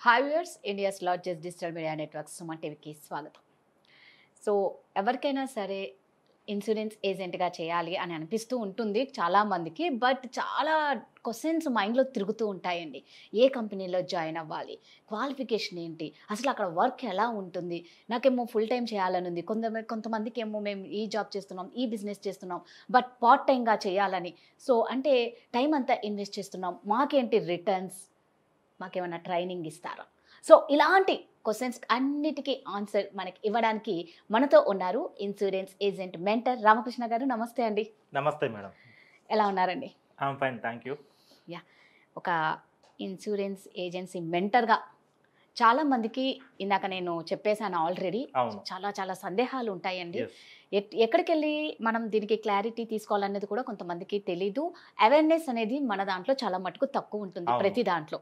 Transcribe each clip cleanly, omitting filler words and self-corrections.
Hi viewers, India's largest digital media network Suman టీవీకి స్వాగతం. So ఎవరికైనా సరే ఇన్సూరెన్స్ ఏజెంట్గా చేయాలి అని అనిపిస్తూ ఉంటుంది చాలామందికి. బట్ చాలా క్వశ్చన్స్ మైండ్లో తిరుగుతూ ఉంటాయండి. ఏ కంపెనీలో జాయిన్ అవ్వాలి, క్వాలిఫికేషన్ ఏంటి, అసలు అక్కడ వర్క్ ఎలా ఉంటుంది, నాకేమో ఫుల్ టైం చేయాలని ఉంది, కొంతమందికి ఏమో మేము ఈ జాబ్ చేస్తున్నాం, ఈ బిజినెస్ చేస్తున్నాం, బట్ పార్ట్ టైంగా చేయాలని. సో అంటే టైం అంతా ఇన్వెస్ట్ చేస్తున్నాం, మాకేంటి రిటర్న్స్, మాకేమైనా ట్రైనింగ్ ఇస్తారా? సో ఇలాంటి క్వశ్చన్స్ అన్నిటికీ ఆన్సర్ మనకి ఇవ్వడానికి మనతో ఉన్నారు ఇన్సూరెన్స్ ఏజెంట్ మెంటర్ రామకృష్ణ గారు. నమస్తే అండి. నమస్తే మేడం. ఎలా ఉన్నారండి? I'm fine, thank you. ఒక ఇన్సూరెన్స్ ఏజెన్సీ మెంటర్గా చాలామందికి ఇందాక నేను చెప్పేశాను ఆల్రెడీ, చాలా చాలా సందేహాలు ఉంటాయండి. ఎక్కడికి వెళ్ళి మనం దీనికి క్లారిటీ తీసుకోవాలనేది కూడా కొంతమందికి తెలీదు. అవేర్నెస్ అనేది మన దాంట్లో చాలా మటుకు తక్కువ ఉంటుంది ప్రతి దాంట్లో.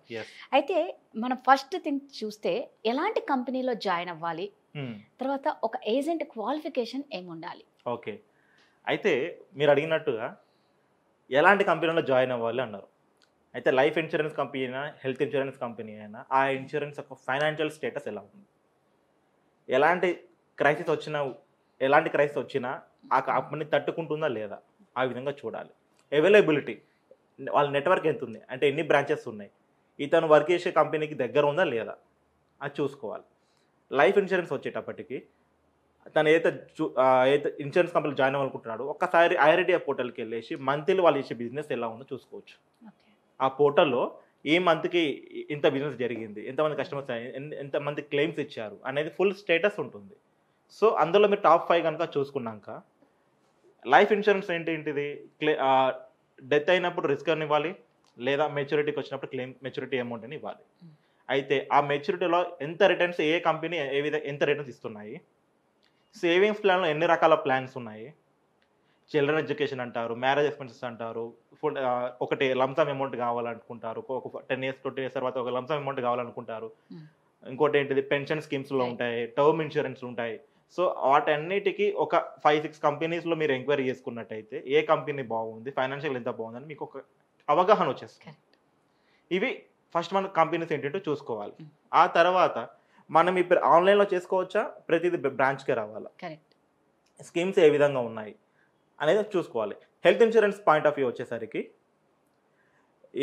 అయితే మనం ఫస్ట్ థింగ్ చూస్తే ఎలాంటి కంపెనీలో జాయిన్ అవ్వాలి, తర్వాత ఒక ఏజెంట్ క్వాలిఫికేషన్ ఏముండాలి? ఓకే, అయితే మీరు అడిగినట్టుగా ఎలాంటి కంపెనీలో జాయిన్ అవ్వాలి అన్నారు. అయితే లైఫ్ ఇన్సూరెన్స్ కంపెనీ అయినా, హెల్త్ ఇన్సూరెన్స్ కంపెనీ అయినా, ఆ ఇన్సూరెన్స్ యొక్క ఫైనాన్షియల్ స్టేటస్ ఎలా ఉంది, ఎలాంటి క్రైసిస్ వచ్చినా ఆ కంపెనీ తట్టుకుంటుందా లేదా, ఆ విధంగా చూడాలి. అవైలబిలిటీ, వాళ్ళ నెట్వర్క్ ఎంత ఉంది, అంటే ఎన్ని బ్రాంచెస్ ఉన్నాయి, ఇతను వర్క్ చేసే కంపెనీకి దగ్గర ఉందా లేదా, అది చూసుకోవాలి. లైఫ్ ఇన్సూరెన్స్ వచ్చేటప్పటికి తను ఏదైతే ఇన్సూరెన్స్ కంపెనీలో జాయిన్ అవ్వాలనుకుంటున్నాడు, ఒక్కసారి ఐఆర్డిఏ పోర్టల్కి వెళ్ళేసి మంత్లీ వాళ్ళు చేసే బిజినెస్ ఎలా ఉందో చూసుకోవచ్చు. ఆ పోర్టల్లో ఏ మంత్కి ఇంత బిజినెస్ జరిగింది, ఎంతమంది కస్టమర్స్, ఎంతమంది క్లెయిమ్స్ ఇచ్చారు అనేది ఫుల్ స్టేటస్ ఉంటుంది. సో అందులో మీరు టాప్ 5 కనుక చూసుకున్నాక, లైఫ్ ఇన్సూరెన్స్ ఏంటిది, డెత్ అయినప్పుడు రిస్క్ అని ఇవ్వాలి, లేదా మెచ్యూరిటీకి వచ్చినప్పుడు క్లెయిమ్ మెచ్యూరిటీ అమౌంట్ అని ఇవ్వాలి. అయితే ఆ మెచ్యూరిటీలో ఎంత రిటర్న్స్, ఏ కంపెనీ ఎంత రిటర్న్స్ ఇస్తున్నాయి, సేవింగ్స్ ప్లాన్లో ఎన్ని రకాల ప్లాన్స్ ఉన్నాయి, చిల్డ్రన్ ఎడ్యుకేషన్ అంటారు, మ్యారేజ్ ఎక్స్పెన్సెస్ అంటారు, ఒకటి లంసమ్ అమౌంట్ కావాలనుకుంటారు, ఒక 10 years 20 years తర్వాత ఒక లంసమ్ అమౌంట్ కావాలనుకుంటారు. ఇంకోటి ఏంటిది, పెన్షన్ స్కీమ్స్లో ఉంటాయి, టర్మ్ ఇన్సూరెన్స్ ఉంటాయి. సో వాటన్నిటికీ ఒక 5-6 కంపెనీస్లో మీరు ఎంక్వైరీ చేసుకున్నట్టయితే ఏ కంపెనీ బాగుంది, ఫైనాన్షియల్ ఎంత బాగుందని మీకు ఒక అవగాహన వచ్చేస్తుంది. ఇవి ఫస్ట్ మన కంపెనీస్ ఏంటంటే చూసుకోవాలి. ఆ తర్వాత మనం ఇప్పుడు ఆన్లైన్లో చేసుకోవచ్చా, ప్రతిదీ బ్రాంచ్కే రావాలా, స్కీమ్స్ ఏ విధంగా ఉన్నాయి అనేది చూసుకోవాలి. Health insurance point of view వచ్చేసరికి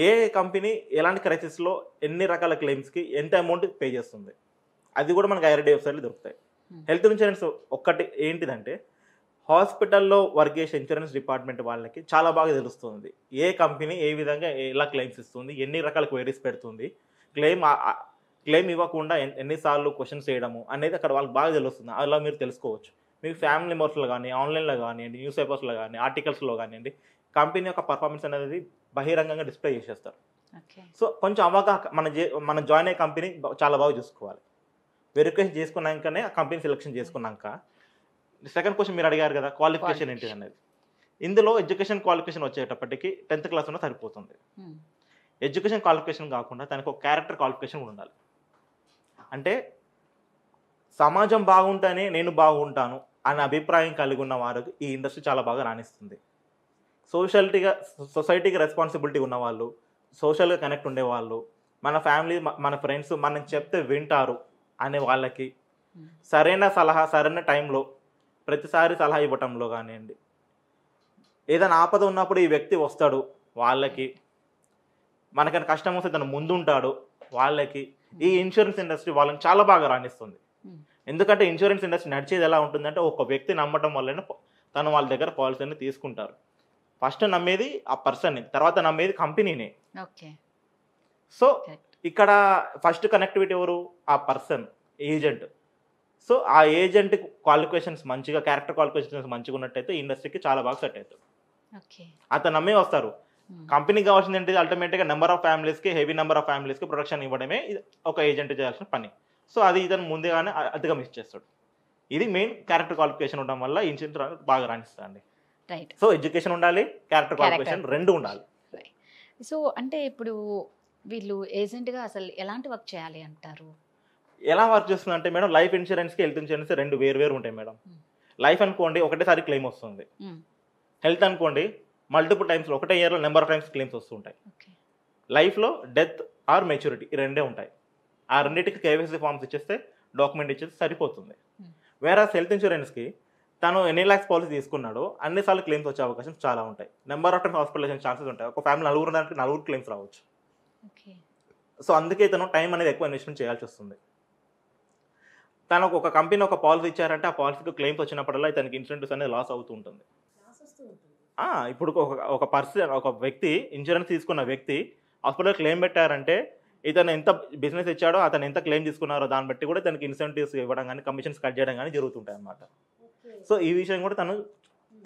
ఏ కంపెనీ ఎలాంటి క్రైసిస్లో ఎన్ని రకాల క్లెయిమ్స్కి ఎంత అమౌంట్ పే చేస్తుంది, అది కూడా మనకి ఐఆర్డీ వెబ్సైట్లో దొరుకుతాయి. హెల్త్ ఇన్సూరెన్స్ ఒక్కటి ఏంటిదంటే, హాస్పిటల్లో వర్క్ చేసే ఇన్సూరెన్స్ డిపార్ట్మెంట్ వాళ్ళకి చాలా బాగా తెలుస్తుంది ఏ కంపెనీ ఏ విధంగా ఎలా క్లెయిమ్స్ ఇస్తుంది, ఎన్ని రకాల క్వైరీస్ పెడుతుంది, క్లెయిమ్ ఇవ్వకుండా ఎన్నిసార్లు క్వశ్చన్స్ చేయడము అనేది అక్కడ వాళ్ళకి బాగా తెలుస్తుంది. అలా మీరు తెలుసుకోవచ్చు. మీకు ఫ్యామిలీ మెంబర్స్లో కానీ, ఆన్లైన్లో కానివ్వండి, న్యూస్ పేపర్స్లో కానీ, ఆర్టికల్స్లో కానివ్వండి, కంపెనీ యొక్క పర్ఫార్మెన్స్ అనేది బహిరంగంగా డిస్ప్లే చేసేస్తారు. సో కొంచెం మన జాయిన్ అయ్యే కంపెనీ చాలా బాగా చూసుకోవాలి. వెరిఫికేషన్ చేసుకున్నాకనే ఆ కంపెనీ సెలెక్షన్ చేసుకున్నాక, సెకండ్ క్వశ్చన్ మీరు అడిగారు కదా, క్వాలిఫికేషన్ ఏంటి అనేది. ఇందులో ఎడ్యుకేషన్ క్వాలిఫికేషన్ వచ్చేటప్పటికి 10th క్లాస్ ఉన్నా సరిపోతుంది. ఎడ్యుకేషన్ క్వాలిఫికేషన్ కాకుండా తనకు ఒక క్యారెక్టర్ క్వాలిఫికేషన్ ఉండాలి. అంటే సమాజం బాగుంటేనే నేను బాగుంటాను అనే అభిప్రాయం కలిగి ఉన్న వారికి ఈ ఇండస్ట్రీ చాలా బాగా రాణిస్తుంది. సొసైటీకి రెస్పాన్సిబిలిటీ ఉన్నవాళ్ళు, సోషల్గా కనెక్ట్ ఉండేవాళ్ళు, మన ఫ్యామిలీ, మన ఫ్రెండ్స్ మనం చెప్తే వింటారు అనే వాళ్ళకి, సరైన సలహా సరైన టైంలో ప్రతిసారి సలహా ఇవ్వటంలో కానివ్వండి, ఏదైనా ఆపద ఉన్నప్పుడు ఈ వ్యక్తి వస్తాడు వాళ్ళకి, మనకైనా కష్టం వస్తే తను ముందుంటాడు వాళ్ళకి, ఈ ఇన్సూరెన్స్ ఇండస్ట్రీ వాళ్ళని చాలా బాగా రాణిస్తుంది. ఎందుకంటే ఇన్సూరెన్స్ ఇండస్ట్రీ నడిచేది ఎలా ఉంటుందంటే, ఒక వ్యక్తి నమ్మటం వల్లనే తను వాళ్ళ దగ్గర పాలసీని తీసుకుంటారు. ఫస్ట్ నమ్మేది ఆ పర్సన్ని, తర్వాత నమ్మేది కంపెనీని. సో ఇక్కడ ఫస్ట్ కనెక్టివిటీ ఎవరు, ఆ పర్సన్, ఏజెంట్. సో ఆ ఏజెంట్ క్వాలిఫికేషన్స్ మంచిగా, క్యారెక్టర్ క్వాలిఫికేషన్స్ మంచిగా ఉన్నట్టయితే ఇండస్ట్రీకి చాలా బాగా సెట్ అవుతారు. అతను నమ్మే వస్తారు. కంపెనీకి కావాల్సింది ఏంటి, అల్టిమేట్గా నెంబర్ ఆఫ్ ఫ్యామిలీస్కి, హెవీ నెంబర్ ఆఫ్ ఫ్యామిలీస్కి ప్రొటెక్షన్ ఇవ్వడమే ఒక ఏజెంట్ చేయాల్సిన పని. సో అది ఇతను ముందుగానే అధిగమించేస్తాడు. ఇది మెయిన్ క్యారెక్టర్ క్వాలిఫికేషన్ ఉండడం వల్ల ఇన్సూరెన్స్ బాగా రాణిస్తుంది. రైట్. సో ఎడ్యుకేషన్ ఉండాలి, క్యారెక్టర్ క్వాలిఫికేషన్ రెండు ఉండాలి. సో అంటే ఇప్పుడు వీళ్ళు ఏజెంట్గా అసలు ఎలాంటి వర్క్ చేయాలి అంటారు? ఎలా వర్క్ చేస్తుంది అంటే మేడం, లైఫ్ ఇన్సూరెన్స్కి హెల్త్ ఇన్సూరెన్స్ రెండు వేరు ఉంటాయి మేడం. లైఫ్ అనుకోండి ఒకటేసారి క్లెయిమ్ వస్తుంది, హెల్త్ అనుకోండి మల్టిపుల్ టైమ్స్లో ఒకటే ఇయర్లో నెంబర్ ఆఫ్ టైమ్స్ క్లెయిమ్స్ వస్తుంటాయి. లైఫ్లో డెత్ ఆర్ మెచ్యూరిటీ ఈ రెండే ఉంటాయి. ఆ రెండింటికి కేవైసీ ఫామ్స్ ఇచ్చేస్తే డాక్యుమెంట్ ఇచ్చేస్తే సరిపోతుంది. Hmm. వేరే హెల్త్ ఇన్సూరెన్స్కి తను ఎన్ని ల్యాక్స్ పాలసీ తీసుకున్నాడో అన్నిసార్లు క్లెయిమ్స్ వచ్చే అవకాశం చాలా ఉంటాయి. Number of times hospitalization chances ఉంటాయి. ఒక ఫ్యామిలీ నలుగురు దానికి 4 క్లెయిమ్స్ రావచ్చు. ఓకే. సో అందుకే తను టైం అనేది ఎక్కువ ఇన్వెస్ట్మెంట్ చేయాల్సి వస్తుంది. తనకు ఒక కంపెనీ ఒక పాలసీ ఇచ్చారంటే ఆ పాలసీకి క్లెయిమ్స్ వచ్చినప్పుడల్లా తనకి ఇన్సూరెన్స్ అనేది లాస్ అవుతూ ఉంటుంది. ఇప్పుడు ఒక పర్సన్ ఒక వ్యక్తి ఇన్సూరెన్స్ తీసుకున్న వ్యక్తి హాస్పిటల్ క్లెయిమ్ పెట్టారంటే ఇతను ఎంత బిజినెస్ ఇచ్చాడో అతను ఎంత క్లెయిమ్ తీసుకున్నారో దాన్ని బట్టి కూడా తనకి ఇన్సెంటివ్స్ ఇవ్వడం కానీ కమిషన్స్ కట్ చేయడం కానీ జరుగుతుంటాయి అన్నమాట. సో ఈ విషయం కూడా తను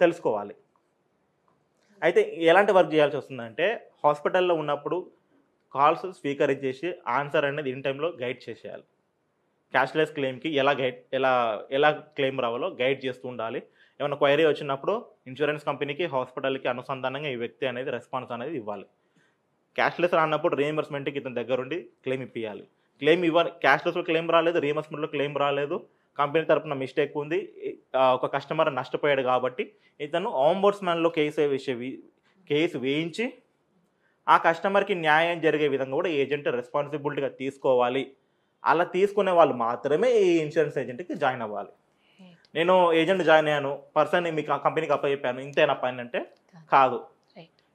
తెలుసుకోవాలి. అయితే ఎలాంటి వర్క్ చేయాల్సి వస్తుందంటే హాస్పిటల్లో ఉన్నప్పుడు కాల్స్ స్వీకరించేసి ఆన్సర్ అనేది ఇన్ టైంలో గైడ్ చేసేయాలి. క్యాష్లెస్ క్లెయిమ్కి ఎలా క్లెయిమ్ రావాలో గైడ్ చేస్తూ ఉండాలి. ఏమైనా క్వైరీ వచ్చినప్పుడు ఇన్సూరెన్స్ కంపెనీకి హాస్పిటల్కి అనుసంధానంగా ఈ వ్యక్తి అనేది రెస్పాన్స్ అనేది ఇవ్వాలి. క్యాష్లెస్ రానప్పుడు రీఎంబర్స్మెంట్కి ఇతని దగ్గరుండి క్లెయిమ్ ఇప్పించాలి. క్లెయిమ్ క్యాష్లెస్లో క్లెయిమ్ రాలేదు, రీఎంబర్స్మెంట్లో క్లెయిమ్ రాలేదు, కంపెనీ తరపున మిస్టేక్ ఉంది, ఒక కస్టమర్ నష్టపోయాడు కాబట్టి ఇతను ఆంబుడ్స్మన్లో కేసు వేయించి ఆ కస్టమర్కి న్యాయం జరిగే విధంగా కూడా ఏజెంట్ రెస్పాన్సిబిలిటీగా తీసుకోవాలి. అలా తీసుకునే వాళ్ళు మాత్రమే ఈ ఇన్సూరెన్స్ ఏజెంట్కి జాయిన్ అవ్వాలి. నేను ఏజెంట్ జాయిన్ అయ్యాను, పర్సన్ మీకు ఆ కంపెనీకి అప్పచెప్పాను, ఇంతేనా పని అంటే కాదు.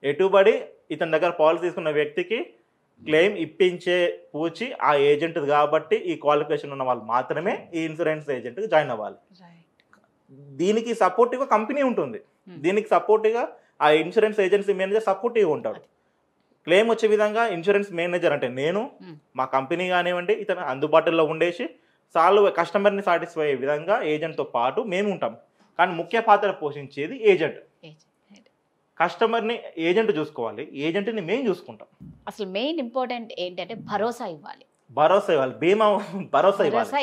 ఎటుబడి ఇతని దగ్గర పాలసీ తీసుకున్న వ్యక్తికి క్లెయిమ్ ఇప్పించే పూచి ఆ ఏజెంట్ కాబట్టి ఈ క్వాలిఫికేషన్ ఉన్న వాళ్ళు మాత్రమే ఈ ఇన్సూరెన్స్ ఏజెంట్కి జాయిన్ అవ్వాలి. దీనికి సపోర్టివ్గా కంపెనీ ఉంటుంది, దీనికి సపోర్టివ్గా ఆ ఇన్సూరెన్స్ ఏజెన్సీ మేనేజర్ సపోర్టివ్గా ఉంటాడు. క్లెయిమ్ వచ్చే విధంగా ఇన్సూరెన్స్ మేనేజర్ అంటే నేను, మా కంపెనీ కానివ్వండి, ఇతను అందుబాటులో ఉండేసి కస్టమర్ని సాటిస్ఫై అయ్యే విధంగా ఏజెంట్తో పాటు మేము ఉంటాం. కానీ ముఖ్య పాత్ర పోషించేది ఏజెంట్. కస్టమర్ని ఏజెంట్ చూసుకోవాలి, ఏజెంట్ని మేము చూసుకుంటాం. అసలు మెయిన్ ఇంపార్టెంట్ ఏంటంటే భరోసా ఇవ్వాలి. భరోసా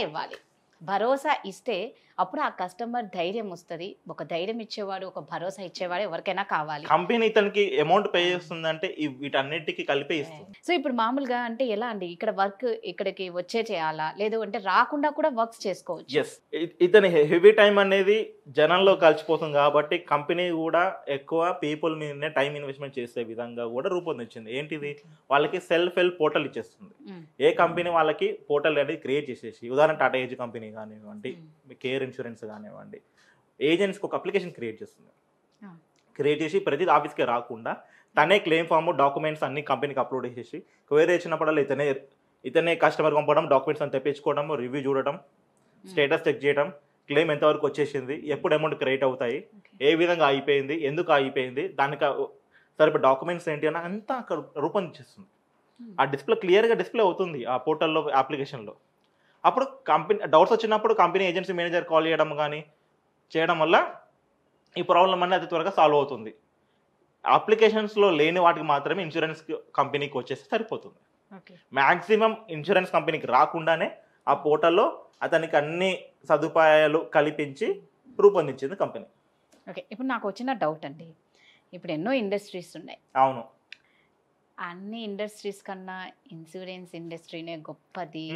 ఇవ్వాలి. భరోసా ఇస్తే అప్పుడు ఆ కస్టమర్ ధైర్యం వస్తుంది. ఒక ధైర్యం ఇచ్చేవాడు, ఒక భరోసా ఇచ్చేవాడు ఎవరికైనా కావాలి. కంపెనీ ఇతనికి అమౌంట్ పే చేస్తుందంటే వీటన్నిటికీ కలిపే ఇస్తుంది. సో ఇప్పుడు మామూలుగా అంటే ఎలా అండి, ఇక్కడ వర్క్ ఇక్కడికి వచ్చే చేయాలా, లేదు అంటే రాకుండా కూడా వర్క్స్ చేసుకోవచ్చు? ఎస్, ఇతని హెవీ టైం అనేది జనంలో కలిసిపోతుంది కాబట్టి కంపెనీ కూడా ఎక్కువ పీపుల్ మీదనే టైం ఇన్వెస్ట్మెంట్ చేసే విధంగా కూడా రూపొందించింది. ఏంటిది, వాళ్ళకి సెల్ఫ్ హెల్ప్ పోర్టల్ ఇచ్చేస్తుంది. ఏ కంపెనీ వాళ్ళకి పోర్టల్ అనేది క్రియేట్ చేసేసి, ఉదాహరణ టాటా ఏజ్ కంపెనీ కానివ్వండి, కేర్ ఇన్సూరెన్స్ కానివ్వండి, ఏజెంట్స్కి ఒక అప్లికేషన్ క్రియేట్ చేస్తుంది. క్రియేట్ చేసి ప్రతి ఆఫీస్కి రాకుండా తనే క్లెయిమ్ ఫామ్ డాక్యుమెంట్స్ అన్ని కంపెనీకి అప్లోడ్ చేసి క్వైరీ వచ్చినప్పుడల్లా ఇతనే కస్టమర్ పంపడం, డాక్యుమెంట్స్ అని తెప్పించుకోవడం, రివ్యూ చూడటం, స్టేటస్ చెక్ చేయడం, క్లెయిమ్ ఎంతవరకు వచ్చేసింది, ఎప్పుడు అమౌంట్ క్రియేట్ అవుతాయి, ఏ విధంగా అయిపోయింది, ఎందుకు అయిపోయింది, దానికి సరిపో డాక్యుమెంట్స్ ఏంటి అని అంతా అక్కడ రూపొందించేస్తుంది. ఆ క్లియర్గా డిస్ప్లే అవుతుంది ఆ పోర్టల్లో, అప్లికేషన్లో. అప్పుడు కంపెనీ డౌట్స్ వచ్చినప్పుడు కంపెనీ ఏజెన్సీ మేనేజర్ కాల్ చేయడం వల్ల ఈ ప్రాబ్లం అనేది అతి త్వరగా సాల్వ్ అవుతుంది. అప్లికేషన్స్లో లేని వాటికి మాత్రమే ఇన్సూరెన్స్ కంపెనీకి వచ్చేస్తే సరిపోతుంది. మ్యాక్సిమం ఇన్సూరెన్స్ కంపెనీకి రాకుండానే ఆ పోర్టల్లో అతనికి అన్ని సదుపాయాలు కల్పించి రూపొందించింది కంపెనీ. ఓకే, ఇప్పుడు నాకు వచ్చిన డౌట్ అండి, ఇప్పుడు ఎన్నో ఇండస్ట్రీస్ ఉన్నాయి. అవును, అన్ని ఇండస్ట్రీస్ కన్నా ఇన్సూరెన్స్ ఇండస్ట్రీనే గొప్పది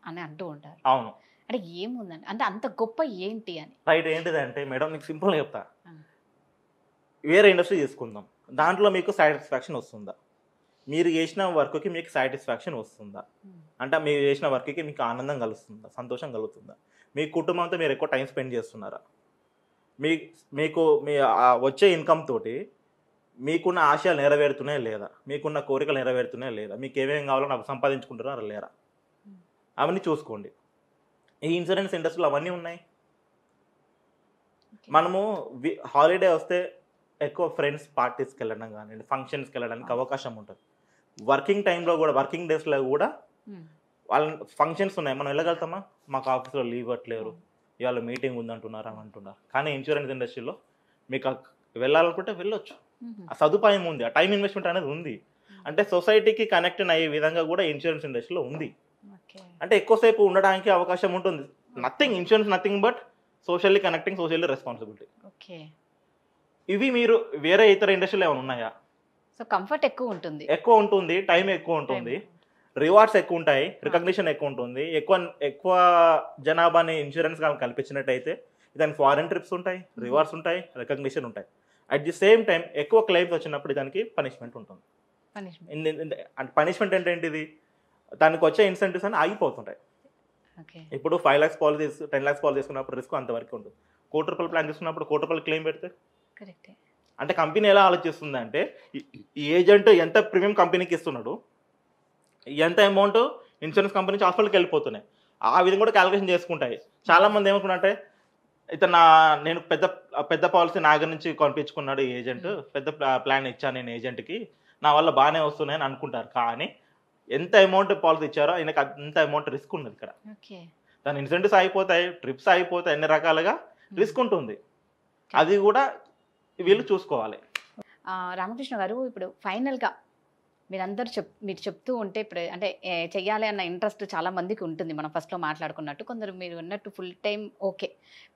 అని అంటూ ఉంటారు. అవును, అంటే ఏముందండి, అంటే అంత గొప్ప ఏంటి అని? రైట్, ఏంటిదంటే మేడం నీకు సింపుల్గా చెప్తా. వేరే ఇండస్ట్రీ తీసుకుందాం, దాంట్లో మీకు సాటిస్ఫాక్షన్ వస్తుందా? మీరు చేసిన వర్క్కి మీకు సాటిస్ఫాక్షన్ వస్తుందా? అంటే మీరు చేసిన వర్క్కి మీకు ఆనందం కలుస్తుందా, సంతోషం కలుగుతుందా? మీ కుటుంబంతో మీరు ఎక్కువ టైం స్పెండ్ చేస్తున్నారా? మీకు మీ వచ్చే ఇన్కమ్ తోటి మీకున్న ఆశయాలు నెరవేరుతున్నాయా లేదా? మీకున్న కోరికలు నెరవేరుతున్నాయా లేదా? మీకు ఏమేమి కావాలో నాకు సంపాదించుకుంటున్నారా లేరా? అవన్నీ చూసుకోండి. ఈ ఇన్సూరెన్స్ ఇండస్ట్రీలో అవన్నీ ఉన్నాయి. మనము హాలిడే వస్తే ఎక్కువ ఫ్రెండ్స్ పార్టీస్కి వెళ్ళడం కానీ, ఫంక్షన్స్కి వెళ్ళడానికి అవకాశం ఉంటుంది. వర్కింగ్ టైంలో కూడా, వర్కింగ్ డేస్లో కూడా వాళ్ళ ఫంక్షన్స్ ఉన్నాయి, మనం వెళ్ళగలుగుతామా? మాకు ఆఫీస్లో లీవ్ ఇవ్వట్లేరు, ఇవాళ మీటింగ్ ఉందంటున్నారు అని అంటున్నారు. కానీ ఇన్సూరెన్స్ ఇండస్ట్రీలో మీకు వెళ్ళాలనుకుంటే వెళ్ళొచ్చు, ఆ సదుపాయం ఉంది, ఆ టైం ఇన్వెస్ట్మెంట్ అనేది ఉంది. అంటే సొసైటీకి కనెక్ట్ అయ్యే విధంగా కూడా ఇన్సూరెన్స్ ఇండస్ట్రీలో ఉంది. అంటే ఎక్కువసేపు ఉండడానికి అవకాశం ఉంటుంది. Insurance nothing but socially connecting, socially responsibility. ఇవి మీరు వేరే ఇతర ఇండస్ట్రీలో ఏమైనా ఉన్నాయా? సో కంఫర్ట్ ఎక్కువ ఉంటుంది, టైం ఎక్కువ ఉంటుంది, రివార్డ్స్ ఎక్కువ ఉంటాయి, రికగ్నిషన్ ఎక్కువ ఉంటుంది. ఎక్కువ జనాభాని ఇన్సూరెన్స్ కల్పించినట్టయితే దానికి ఫారెన్ ట్రిప్స్ ఉంటాయి, రివార్డ్స్ ఉంటాయి, రికగ్నిషన్ ఉంటాయి. అట్ ది సేమ్ టైం ఎక్కువ క్లెయిమ్స్ వచ్చినప్పుడు దానికి పనిష్మెంట్ ఉంటుంది. అంటే పనిష్మెంట్ అంటే ఏంటిది? దానికి వచ్చే ఇన్సెంటివ్స్ అని ఆగిపోతుంటాయి. ఓకే. ఇప్పుడు 5 lakhs పాలసీ 10 lakhs పాలసీ తీసుకున్నప్పుడు రిస్క్ అంతవరకు ఉంటుంది. ₹1,00,00,000 ప్లాన్ తీసుకున్నప్పుడు ₹1,00,00,000 క్లెయిమ్ పెడితే కరెక్టే. అంటే కంపెనీ ఎలా ఆలోచిస్తుంది అంటే ఈ ఏజెంట్ ఎంత ప్రీమియం కంపెనీకి ఇస్తున్నాడు, ఎంత అమౌంట్ ఇన్సూరెన్స్ కంపెనీ నుంచి హాస్పిటల్కి వెళ్ళిపోతున్నాయి, ఆ విధంగా కూడా క్యాలిక్యులేషన్ చేసుకుంటాయి. చాలా మంది ఏమనుకున్నారంటే ఇతను నేను పెద్ద పెద్ద పాలసీ నా దగ్గర నుంచి కొనిపించుకున్నాడు ఈ ఏజెంట్, పెద్ద ప్లాన్ ఇచ్చాను నేను ఏజెంట్కి, నా వల్ల బాగానే వస్తున్నాయని అనుకుంటారు. కానీ ఎంత అమౌంట్ పాలసీ ఇచ్చారో ఆయనకు అంత అమౌంట్ రిస్క్ ఉన్నది ఇక్కడ. ఓకే. దాని ఇన్సెంటివ్స్ అయిపోతాయి, ట్రిప్స్ అయిపోతాయి, అన్ని రకాలుగా రిస్క్ ఉంటుంది. అది కూడా వీళ్ళు చూసుకోవాలి. రామకృష్ణ గారు, ఇప్పుడు ఫైనల్గా మీరందరూ మీరు చెప్తూ ఉంటే ఇప్పుడు అంటే చెయ్యాలి అన్న ఇంట్రెస్ట్ చాలా మందికి ఉంటుంది. మనం ఫస్ట్లో మాట్లాడుకున్నట్టు కొందరు మీరు అన్నట్టు full time okay,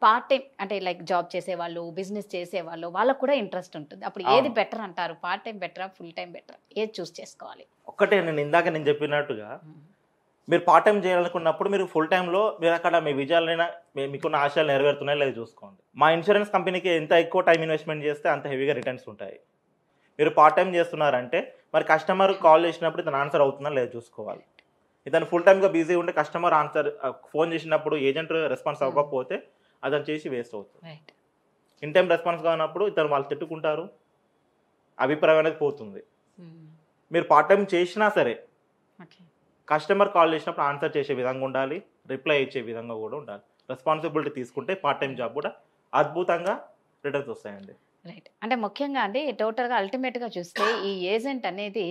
part time అంటే లైక్ జాబ్ చేసేవాళ్ళు, బిజినెస్ చేసేవాళ్ళు, వాళ్ళకు కూడా ఇంట్రెస్ట్ ఉంటుంది. అప్పుడు ఏది బెటర్ అంటారు? పార్ట్ టైం బెటరా, ఫుల్ టైం బెటరా? ఏది చూస్ చేసుకోవాలి? ఒక్కటే, నేను చెప్పినట్టుగా మీరు పార్ట్ టైం చేయాలనుకున్నప్పుడు మీరు ఫుల్ టైంలో మీరు అక్కడ మీ విజయాలైనా మీకున్న ఆశయాలు నెరవేరుతున్నాయో లేదో చూసుకోండి. మా ఇన్సూరెన్స్ కంపెనీకి ఎంత ఎక్కువ టైం ఇన్వెస్ట్మెంట్ చేస్తే అంత హెవీగా రిటర్న్స్ ఉంటాయి. మీరు పార్ట్ టైం చేస్తున్నారంటే మరి కస్టమర్ కాల్ చేసినప్పుడు ఇతను ఆన్సర్ అవుతుందా లేదో చూసుకోవాలి. ఇతను ఫుల్ టైమ్గా బిజీ ఉంటే కస్టమర్ ఫోన్ చేసినప్పుడు ఏజెంట్ రెస్పాన్స్ అవ్వకపోతే అతను చేసి వేస్ట్ అవుతుంది. ఇన్ టైం రెస్పాన్స్ కానప్పుడు ఇతను వాళ్ళు తిట్టుకుంటారు, అభిప్రాయం అనేది పోతుంది. మీరు పార్ట్ టైం చేసినా సరే కస్టమర్ కాల్ చేసినప్పుడు ఆన్సర్ చేసే విధంగా ఉండాలి, రిప్లై ఇచ్చే విధంగా కూడా ఉండాలి. రెస్పాన్సిబిలిటీ తీసుకుంటే పార్ట్ టైం జాబ్ కూడా అద్భుతంగా రిటర్న్స్ వస్తాయండి. రైట్. అంటే ముఖ్యంగా అండి టోటల్గా అల్టిమేట్గా చూస్తే ఈ ఏజెంట్ అనేది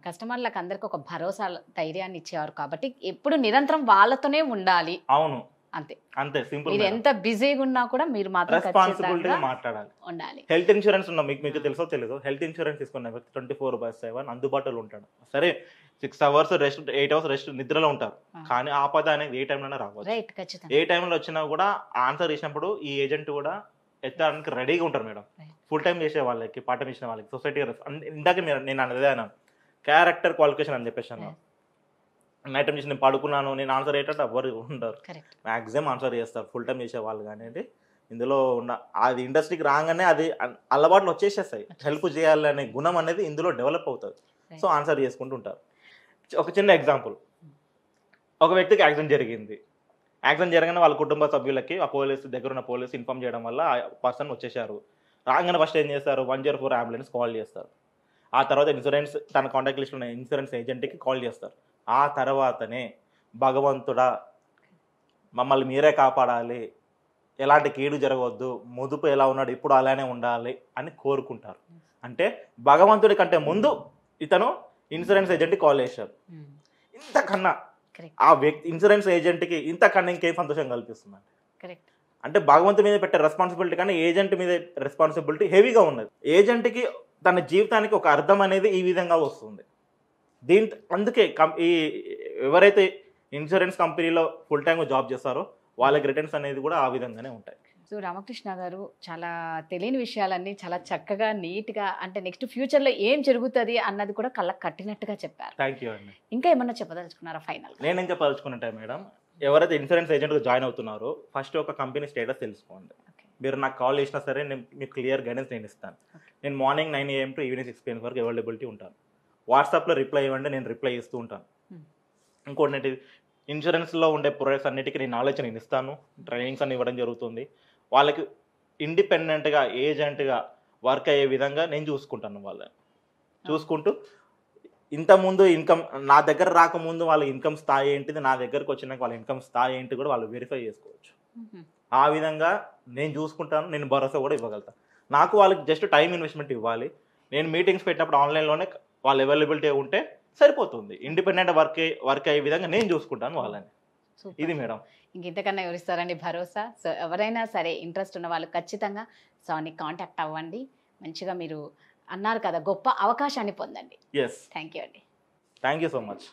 కస్టమర్లకు అందరికి ఒక భరోసా, ధైర్యాన్ని ఇచ్చేవారు కాబట్టి ఎప్పుడు నిరంతరం వాళ్ళతోనే ఉండాలి. అవును, అంతే అంతే సింపుల్. మీరు ఎంత బిజీగా ఉన్నా కూడా మీరు మాత్రం రెస్పాన్సిబిలిటీగా మాట్లాడాలి, ఉండాలి. హెల్త్ ఇన్సూరెన్స్ ఉన్నా మీకు తెలుసో తెలియదు, హెల్త్ ఇన్సూరెన్స్ తీసుకున్న వ్యక్తి 24/7 అందుబాటులో ఉంటాడు. సరే 6 hours రెస్ట్, 8 hours రెస్ట్ నిద్రలో ఉంటారు, కానీ ఆపద అనేది ఏ టైంలోనే రావచ్చు. రైట్, ఖచ్చితంగా. ఏ టైంలో వచ్చినా కూడా ఆన్సర్ చేసినప్పుడు ఈ ఏజెంట్ కూడా ఎత్తడానికి రెడీగా ఉంటారు మేడం. ఫుల్ టైం చేసే వాళ్ళకి, పార్ట్ టైం చేసిన వాళ్ళకి సొసైటీ ఇందాక నేను అన్నదే అన్నాను, క్యారెక్టర్ క్వాలిఫికేషన్ అని చెప్పేసి అన్నాను. నైట్ టైం చేసి నేను పడుకున్నాను, నేను ఆన్సర్ అయ్యేటట్టు ఎవరు ఉండరు, మ్యాక్సిమం ఆన్సర్ చేస్తారు ఫుల్ టైం చేసే వాళ్ళు. కానీ ఇందులో ఉన్న అది ఇండస్ట్రీకి రాగానే అది అలవాట్లు వచ్చేసేస్తాయి. హెల్ప్ చేయాలనే గుణం అనేది ఇందులో డెవలప్ అవుతుంది. సో ఆన్సర్ చేసుకుంటూ ఉంటారు. ఒక చిన్న ఎగ్జాంపుల్, ఒక వ్యక్తికి యాక్సిడెంట్ జరిగింది. యాక్సిడెంట్ జరగానే వాళ్ళ కుటుంబ సభ్యులకి ఆ పోలీసు దగ్గర ఉన్న పోలీసు ఇన్ఫార్మ్ చేయడం వల్ల ఆ పర్సన్ వచ్చేసారు. రాగానే ఫస్ట్ ఏం చేస్తారు, 104 అంబులెన్స్ కాల్ చేస్తారు. ఆ తర్వాత ఇన్సూరెన్స్ తన కాంటాక్ట్ లిస్ట్ ఉన్న ఇన్సూరెన్స్ ఏజెంట్కి కాల్ చేస్తారు. ఆ తర్వాతనే భగవంతుడా మమ్మల్ని మీరే కాపాడాలి, ఎలాంటి కీడు జరగవద్దు, ముదుపు ఎలా ఉన్నాడు ఇప్పుడు అలానే ఉండాలి అని కోరుకుంటారు. అంటే భగవంతుడి కంటే ముందు ఇతను ఇన్సూరెన్స్ ఏజెంట్కి కాల్ చేశారు. ఇంతకన్నా ఆ వ్యక్తి ఇన్సూరెన్స్ ఏజెంట్కి ఇంతకన్నా ఇంకేం సంతోషం కల్పిస్తుంది అంటే భగవంతు మీద పెట్టే రెస్పాన్సిబిలిటీ కానీ ఏజెంట్ మీద రెస్పాన్సిబిలిటీ హెవీగా ఉన్నది. ఏజెంట్కి తన జీవితానికి ఒక అర్థం అనేది ఈ విధంగా వస్తుంది. అందుకే ఈ ఎవరైతే ఇన్సూరెన్స్ కంపెనీలో ఫుల్ టైమ్ జాబ్ చేస్తారో వాళ్ళకి రిటర్న్స్ అనేది కూడా ఆ విధంగానే ఉంటాయి. సో రామకృష్ణ గారు చాలా తెలియని విషయాలన్నీ చాలా చక్కగా నీట్గా అంటే నెక్స్ట్ ఫ్యూచర్లో ఏం జరుగుతుంది అన్నది కూడా కళ్ళకు కట్టినట్టుగా చెప్పారు. థ్యాంక్ యూ అండి. ఇంకా ఏమన్నా చెప్పదలుచుకున్నారా ఫైనల్? నేనేం చెప్పదలుచుకున్నట్టే మేడం, ఎవరైతే ఇన్సూరెన్స్ ఏజెంట్గా జాయిన్ అవుతున్నారో ఫస్ట్ ఒక కంపెనీ స్టేటస్ తెలుసుకోండి. మీరు నాకు కాల్ చేసినా సరే నేను మీకు క్లియర్ గైడెన్స్ నేను ఇస్తాను. నేను morning 9 AM to evening 6 PM వరకు అవైలబిలిటీ ఉంటాను. వాట్సాప్లో రిప్లై ఇవ్వండి, నేను రిప్లై ఇస్తూ ఉంటాను. ఇంకోటి ఇన్సూరెన్స్లో ఉండే ప్రొడక్ట్స్ అన్నిటికీ నేను నాలెడ్జ్ నేను ఇస్తాను, ట్రైనింగ్స్ అన్ని ఇవ్వడం జరుగుతుంది. వాళ్ళకి ఇండిపెండెంట్గా ఏజెంట్గా వర్క్ అయ్యే విధంగా నేను చూసుకుంటాను. వాళ్ళని చూసుకుంటూ ఇంతకుముందు ఇన్కమ్ నా దగ్గర రాకముందు వాళ్ళ ఇన్కమ్ స్థాయి ఏంటిది, నా దగ్గరకు వచ్చినాక వాళ్ళ ఇన్కమ్ స్థాయి ఏంటి కూడా వాళ్ళు వెరిఫై చేసుకోవచ్చు. ఆ విధంగా నేను చూసుకుంటాను, నేను భరోసా కూడా ఇవ్వగలుగుతాను. నాకు వాళ్ళకి జస్ట్ టైం ఇన్వెస్ట్మెంట్ ఇవ్వాలి. నేను మీటింగ్స్ పెట్టినప్పుడు ఆన్లైన్లోనే వాళ్ళ అవైలబిలిటీ ఉంటే సరిపోతుంది. ఇండిపెండెంట్ వర్క్ అయ్యే విధంగా నేను చూసుకుంటాను వాళ్ళని. ఇది మేడం, ఇంకెంతకన్నా ఎవరిస్తారండి భరోసా. సో ఎవరైనా సరే ఇంట్రెస్ట్ ఉన్న వాళ్ళు ఖచ్చితంగా సార్ని కాంటాక్ట్ అవ్వండి. మంచిగా మీరు అన్నారు కదా గొప్ప అవకాశాన్ని పొందండి. ఎస్, థ్యాంక్ యూ అండి. Thank you so much.